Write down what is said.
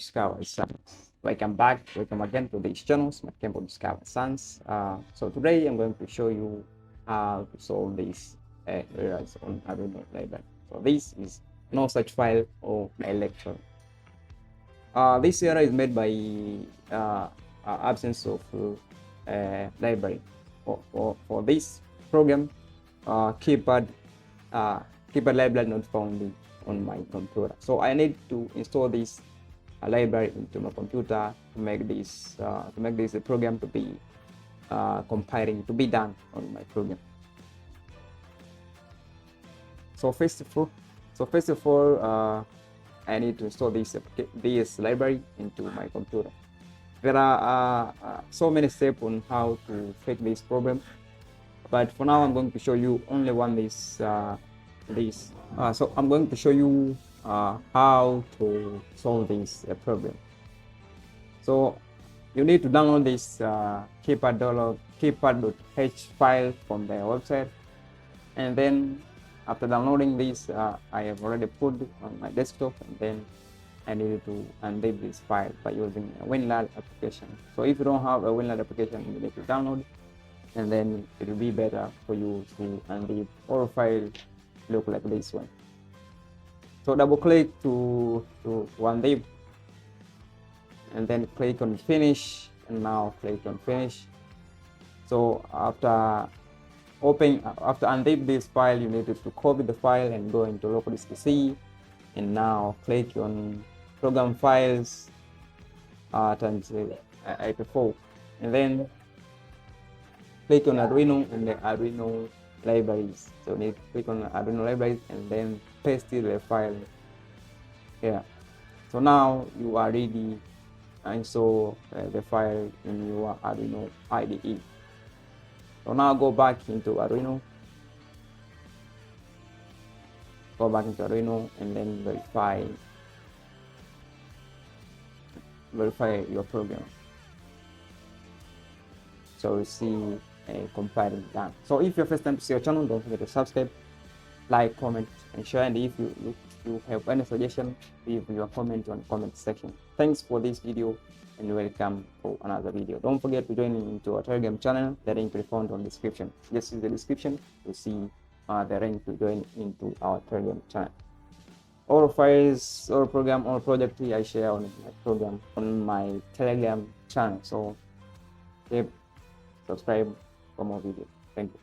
Discover Science. Welcome back, welcome again to this channel, Smartkembo Discover Science. So today I'm going to show you how to solve these errors on Arduino library. So this is no such file or my lecture. This error is made by absence of library. For this program, keypad library not found on my computer. So I need to install this library into my computer to make this a program to be compiling to be done on my program. So first of all, I need to install this library into my computer. There are so many steps on how to fix this problem, but for now I'm going to show you only one so I'm going to show you how to solve this problem. So you need to download this keypad.h file from their website, and then after downloading this, I have already put it on my desktop, and then I needed to unzip this file by using a WinRAR application. So if you don't have a WinRAR application, you need to download it, and then it will be better for you to unzip all files look like this one. So double click to unzip, and then click on finish, and now click on finish. So after unzip this file, you need to copy the file and go into local disk C, and now click on program files times 84, and then click on Arduino and the Arduino libraries. So you need to click on Arduino libraries and then paste the file here. So now you are ready and install the file in your Arduino IDE. So now go back into Arduino, and then verify your program. So you see compiling done. So if you're first time to see your channel, don't forget to subscribe, like, comment, and share. And if you have any suggestion, leave your comment on the comment section. Thanks for this video, and welcome for another video. Don't forget to join into our Telegram channel. The link will be found on the description. Just use the description to see the link to join into our Telegram channel. All files, all program, all project I share on my program on my Telegram channel. So subscribe for more videos. Thank you.